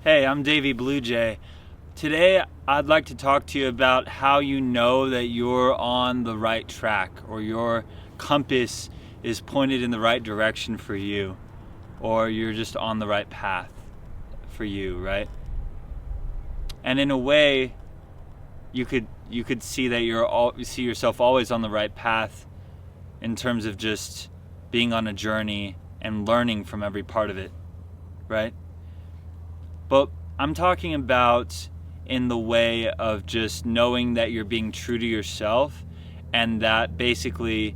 Hey, I'm Davey Blue Jay. Today, I'd like to talk to you about how you know that you're on the right track or your compass is pointed in the right direction for you, or you're just on the right path for you, right? And in a way, you could see that you see yourself always on the right path in terms of just being on a journey and learning from every part of it, right? But I'm talking about in the way of just knowing that you're being true to yourself, and that basically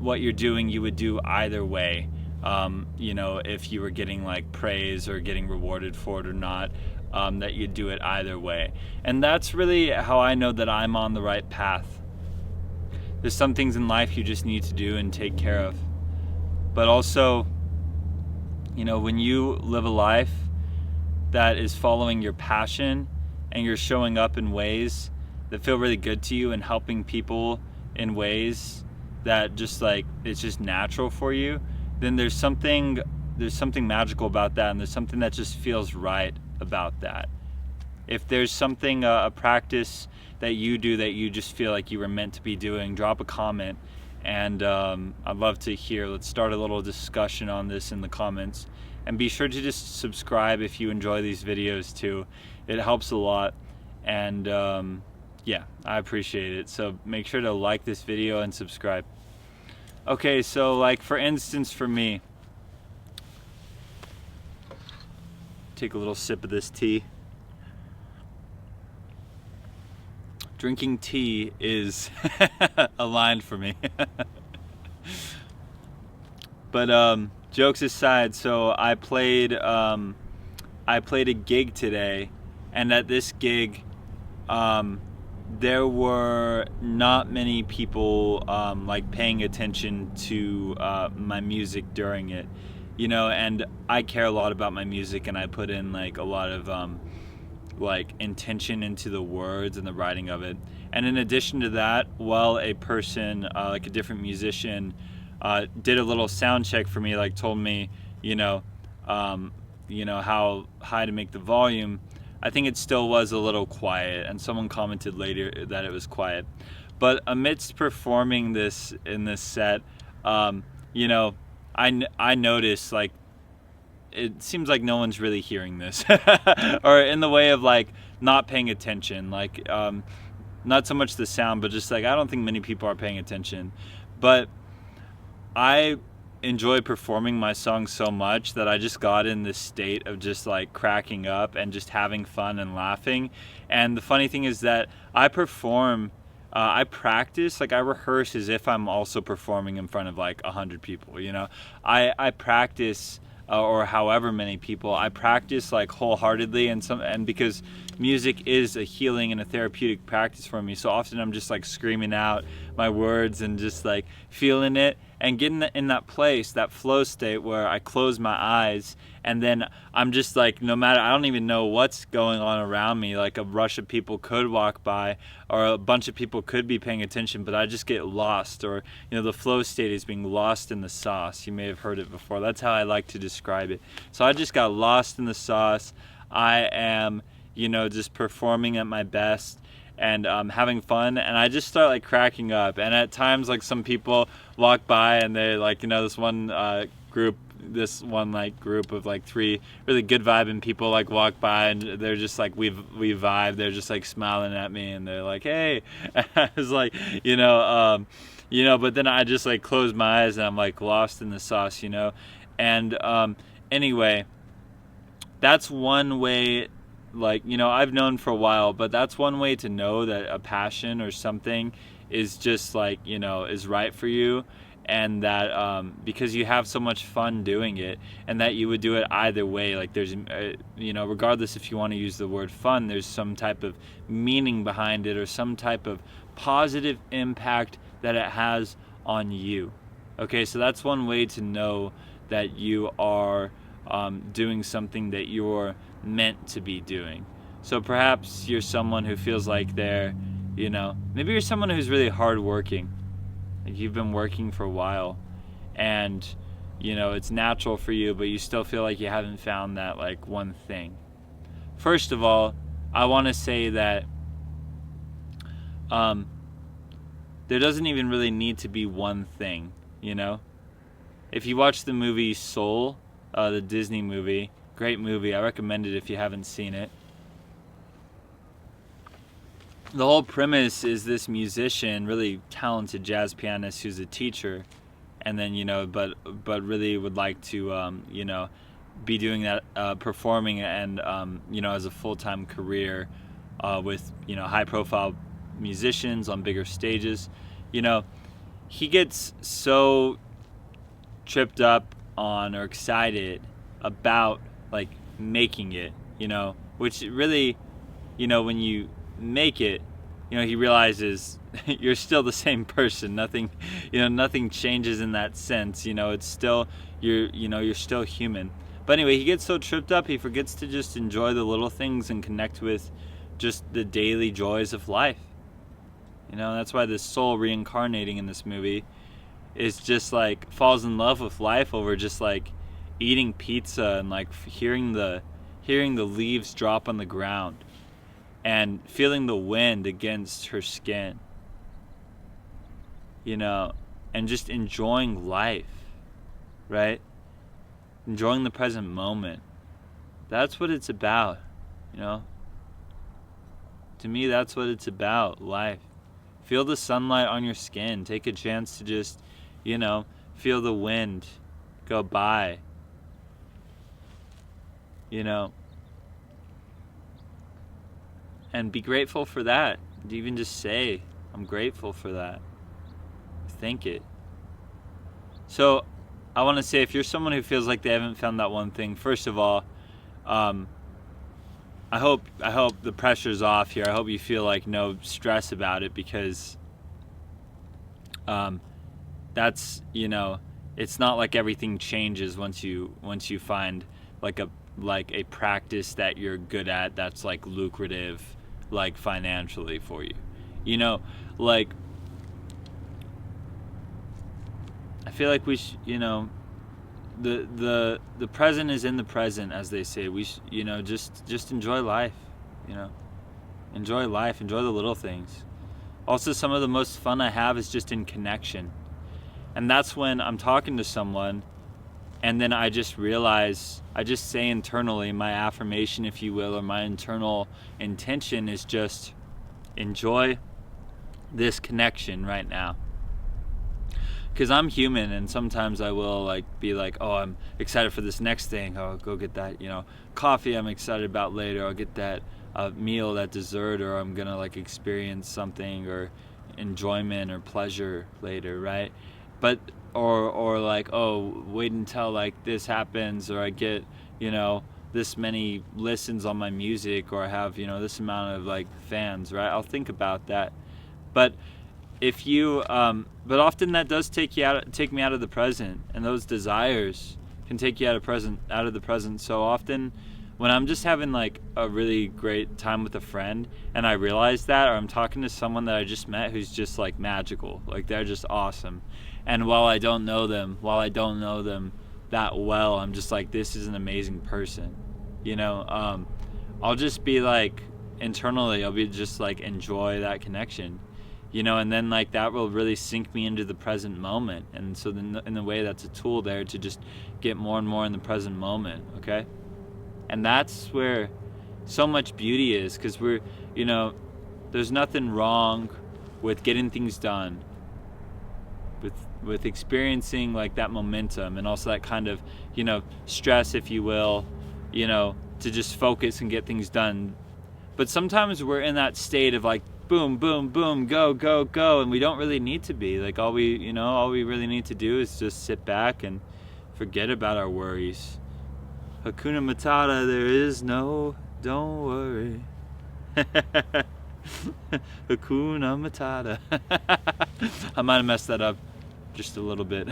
what you're doing, you would do either way. If you were getting like praise or getting rewarded for it or not, that you'd do it either way. And that's really how I know that I'm on the right path. There's some things in life you just need to do and take care of. But also, when you live a life that is following your passion and you're showing up in ways that feel really good to you and helping people in ways that just like it's just natural for you, then there's something magical about that, and there's something that just feels right about that. If there's something, a practice that you do that you just feel like you were meant to be doing, drop a comment, and I'd love to hear. Let's start a little discussion on this in the comments. And be sure to just subscribe if you enjoy these videos too. It helps a lot, and yeah, I appreciate it. So make sure to like this video and subscribe. Okay, so like for instance for me, take a little sip of this tea. Drinking tea is a line for me. But jokes aside, so I played a gig today, and at this gig, there were not many people like paying attention to my music during it, and I care a lot about my music, and I put in like a lot of like intention into the words and the writing of it. And in addition to that, while a person like a different musician did a little sound check for me, like told me, how high to make the volume, I think it still was a little quiet, and someone commented later that it was quiet. But amidst performing this in this set, I noticed like it seems like no one's really hearing this, or in the way of like not paying attention, like not so much the sound, but just like I don't think many people are paying attention. But I enjoy performing my songs so much that I just got in this state of just like cracking up and just having fun and laughing. And the funny thing is that I practice, like I rehearse as if I'm also performing in front of like 100 people, I practice, or however many people, I practice like wholeheartedly, and because music is a healing and a therapeutic practice for me, so often I'm just like screaming out my words and just like feeling it and getting in that place, that flow state where I close my eyes, and then I'm just like, no matter, I don't even know what's going on around me, like a rush of people could walk by or a bunch of people could be paying attention, but I just get lost, or the flow state is being lost in the sauce. You may have heard it before. That's how I like to describe it. So I just got lost in the sauce. I am just performing at my best and having fun, and I just start like cracking up. And at times, like some people walk by and they like, this one group of like three really good vibing people like walk by, and they're just like, we vibe. They're just like smiling at me, and they're like, hey. I was like, but then I just like close my eyes and I'm like lost in the sauce, and anyway, that's one way. Like, I've known for a while, but that's one way to know that a passion or something is just like, is right for you, and that because you have so much fun doing it, and that you would do it either way. Like there's, regardless if you want to use the word fun, there's some type of meaning behind it, or some type of positive impact that it has on you. Okay, so that's one way to know that you are doing something that you're meant to be doing. So perhaps you're someone who feels like they're, maybe you're someone who's really hardworking. Like you've been working for a while, and it's natural for you, but you still feel like you haven't found that like one thing. First of all, I want to say that um, there doesn't even really need to be one thing, you know? If you watch the movie Soul, the Disney movie, great movie, I recommend it if you haven't seen it. The whole premise is this musician, really talented jazz pianist who's a teacher, and then, but really would like to, be doing that, performing and, as a full-time career with, high-profile musicians on bigger stages. He gets so tripped up on or excited about like making it, which really, when you make it, he realizes you're still the same person. Nothing changes in that sense. It's still you're still human. But anyway, he gets so tripped up he forgets to just enjoy the little things and connect with just the daily joys of life. That's why this soul reincarnating in this movie is just like falls in love with life over just like eating pizza and like hearing the leaves drop on the ground and feeling the wind against her skin, and just enjoying life, right? Enjoying the present moment. That's what it's about, To me, that's what it's about, life. Feel the sunlight on your skin. Take a chance to just, feel the wind go by, and be grateful for that. Even just say, I'm grateful for that. Think it. So I want to say, if you're someone who feels like they haven't found that one thing, first of all, I hope the pressure's off here. I hope you feel like no stress about it, because that's, it's not like everything changes once you find like a practice that you're good at that's like lucrative, like financially for you. Like I feel like we the present is in the present, as they say. We just enjoy life, enjoy life, enjoy the little things. Also, some of the most fun I have is just in connection, and that's when I'm talking to someone and then I just realize, I just say internally, my affirmation, if you will, or my internal intention is just enjoy this connection right now. Because I'm human, and sometimes I will be like, oh, I'm excited for this next thing. I'll go get that, coffee I'm excited about later. I'll get that meal, that dessert, or I'm gonna experience something or enjoyment or pleasure later, right? But or oh, wait until this happens, or I get this many listens on my music, or I have this amount of fans, right? I'll think about that. But if you but often that does take me out of the present, and those desires can take you out of the present. So often when I'm just having a really great time with a friend and I realize that, or I'm talking to someone that I just met who's just magical, they're just awesome, and while I don't know them that well, I'm just this is an amazing person, I'll just be internally, I'll be just enjoy that connection, and then that will really sink me into the present moment. And so then in a way, that's a tool there to just get more and more in the present moment, okay? And that's where so much beauty is, because we're, there's nothing wrong with getting things done, with experiencing that momentum, and also that kind of, stress, if you will, to just focus and get things done. But sometimes we're in that state of boom, boom, boom, go, go, go, and we don't really need to be. All we really need to do is just sit back and forget about our worries. Hakuna Matata, there is no, don't worry. Hakuna Matata. I might have messed that up just a little bit.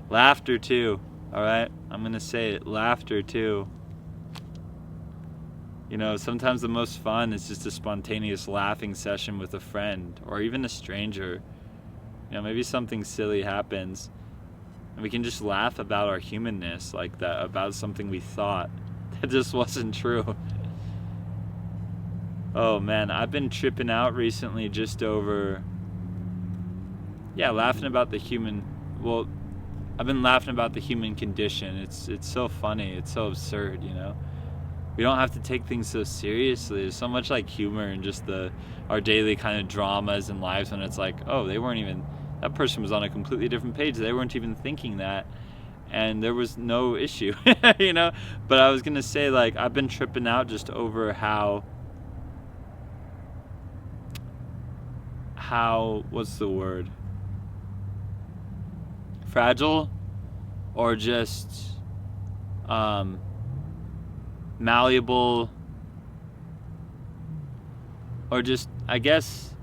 Laughter too, alright? I'm gonna say it, laughter too. Sometimes the most fun is just a spontaneous laughing session with a friend, or even a stranger. Maybe something silly happens, and we can just laugh about our humanness, that, about something we thought. That just wasn't true. Oh man, I've been tripping out recently just over, laughing about the human, well, I've been laughing about the human condition. It's so funny. It's so absurd, you know? We don't have to take things so seriously. There's so much like humor in just our daily kind of dramas and lives when it's like, oh, that person was on a completely different page. They weren't even thinking that. And there was no issue, you know? But I was going to say, like, I've been tripping out just over how, what's the word? Fragile or just malleable or just, I guess,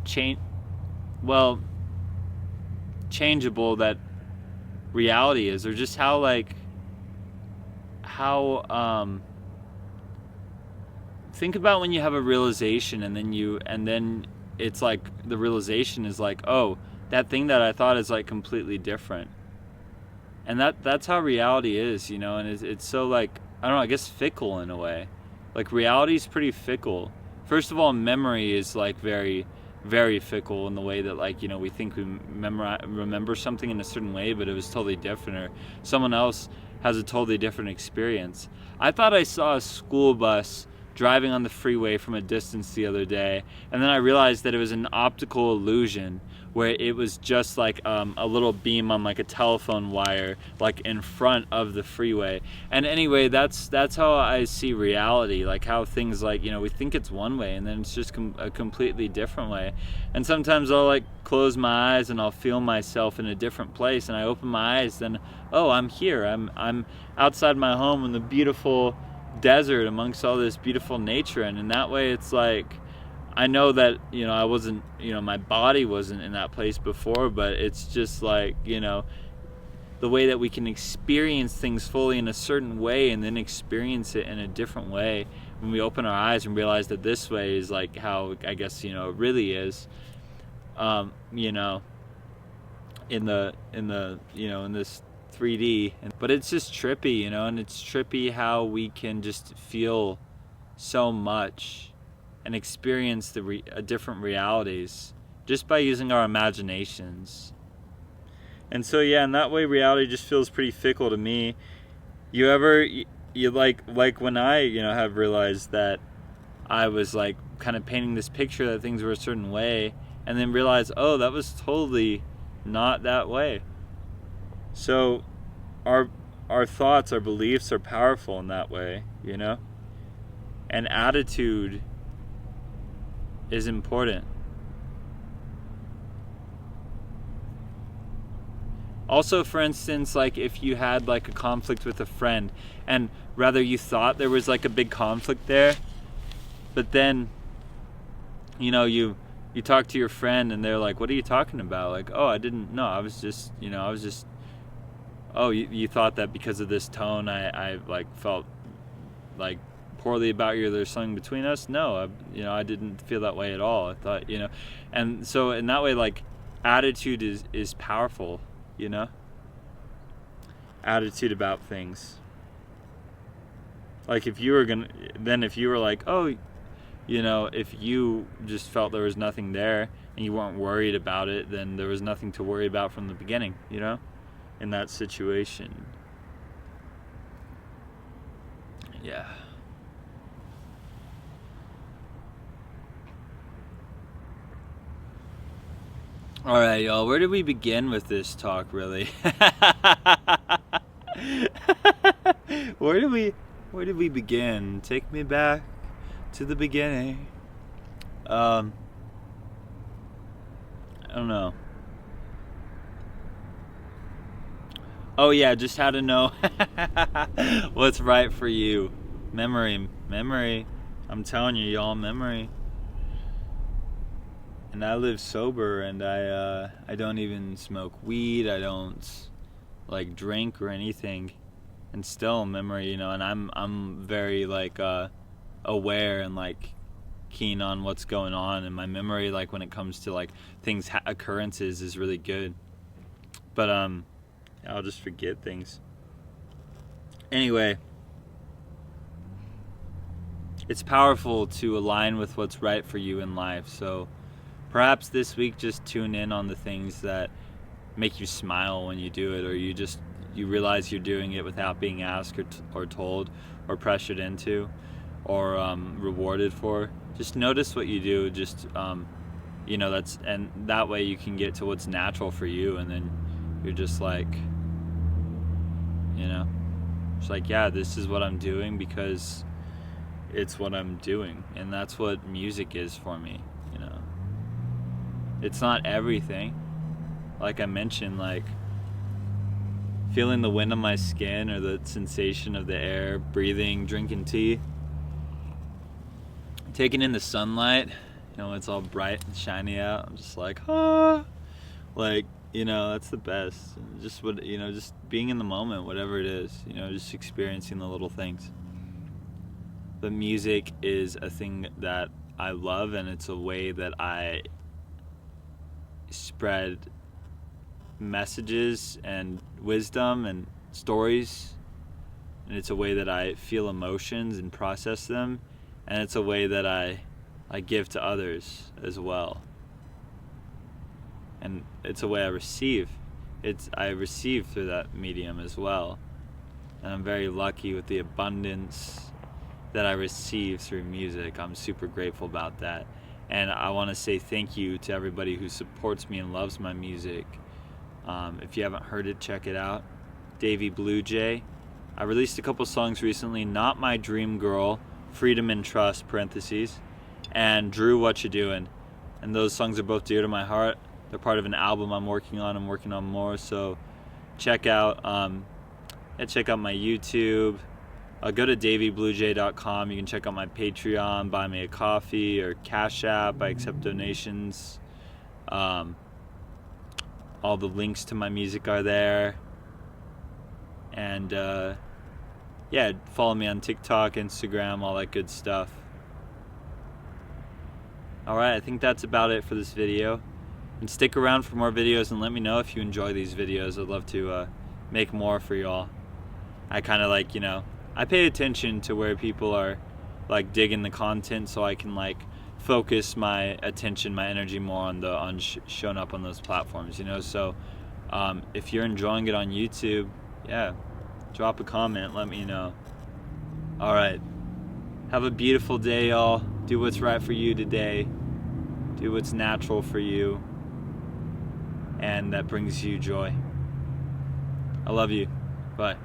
changeable that reality is, or just how think about when you have a realization and then it's like the realization is like, oh, that thing that I thought is like completely different. And that's how reality is, you know, and it's so like, I don't know, I guess fickle in a way. Like reality is pretty fickle. First of all, memory is like very, very fickle in the way that, like, you know, we think we remember something in a certain way, but it was totally different, or someone else has a totally different experience. I thought I saw a school bus driving on the freeway from a distance the other day, and then I realized that it was an optical illusion where it was just like a little beam on like a telephone wire, like in front of the freeway. And anyway, that's how I see reality, like how things, like, you know, we think it's one way and then it's just a completely different way. And sometimes I'll like close my eyes and I'll feel myself in a different place, and I open my eyes, then oh, I'm here, I'm outside my home in the beautiful desert amongst all this beautiful nature. And in that way, it's like, I know that, you know, I wasn't, you know, my body wasn't in that place before, but it's just like, you know, the way that we can experience things fully in a certain way and then experience it in a different way when we open our eyes and realize that this way is like how, I guess, you know, it really is, you know, in this 3D. But it's just trippy, you know, and it's trippy how we can just feel so much and experience different realities just by using our imaginations. And so, yeah, in that way, reality just feels pretty fickle to me. You like when I, you know, have realized that I was like kind of painting this picture that things were a certain way, and then realize, oh, that was totally not that way. So our thoughts, our beliefs are powerful in that way, you know? And attitude is important. Also, for instance, like if you had like a conflict with a friend, and rather you thought there was like a big conflict there, but then, you know, you talk to your friend and they're like, what are you talking about? Like, oh, I didn't know, I was just, oh, you thought that because of this tone I like felt like poorly about you, or there's something between us. No, I didn't feel that way at all. I thought, you know, and so in that way, like, attitude is powerful, you know, attitude about things. Like if you were like, oh, you know, if you just felt there was nothing there and you weren't worried about it, then there was nothing to worry about from the beginning, you know, in that situation. Yeah. All right, y'all, where did we begin with this talk, really? Where did we begin? Take me back to the beginning. I don't know. Oh yeah, just how to know what's right for you. Memory. I'm telling you, y'all, memory. And I live sober, and I don't even smoke weed. I don't like drink or anything, and still memory, you know. And I'm very like aware and like keen on what's going on, and my memory, like when it comes to like things, occurrences, is really good. But I'll just forget things. Anyway, it's powerful to align with what's right for you in life. So perhaps this week just tune in on the things that make you smile when you do it, or you realize you're doing it without being asked or told or pressured into or rewarded for. Just notice what you do. Just and that way you can get to what's natural for you, and then you're just like, it's like, yeah, this is what I'm doing because it's what I'm doing, and that's what music is for me. It's not everything. Like I mentioned, like feeling the wind on my skin or the sensation of the air, breathing, drinking tea, taking in the sunlight, it's all bright and shiny out. I'm just like, like, that's the best. Just just being in the moment, whatever it is, just experiencing the little things. But music is a thing that I love, and it's a way that I spread messages and wisdom and stories, and it's a way that I feel emotions and process them, and it's a way that I give to others as well, and it's a way I receive. I receive through that medium as well, and I'm very lucky with the abundance that I receive through music. I'm super grateful about that. And I want to say thank you to everybody who supports me and loves my music. If you haven't heard it, check it out. Davey Blue Jay. I released a couple songs recently. Not My Dream Girl, Freedom and Trust, parentheses, and Drew, What You Doing. And those songs are both dear to my heart. They're part of an album I'm working on. I'm working on more. So check out my YouTube. Go to daveybluejay.com. You can check out my Patreon, buy me a coffee, or Cash App. I accept donations. All the links to my music are there. And follow me on TikTok, Instagram, all that good stuff. Alright, I think that's about it for this video. And stick around for more videos, and let me know if you enjoy these videos. I'd love to make more for y'all. I kind of I pay attention to where people are digging the content, so I can focus my attention, my energy more on showing up on those platforms, So if you're enjoying it on YouTube, drop a comment, let me know. All right, have a beautiful day, y'all. Do what's right for you today. Do what's natural for you, and that brings you joy. I love you. Bye.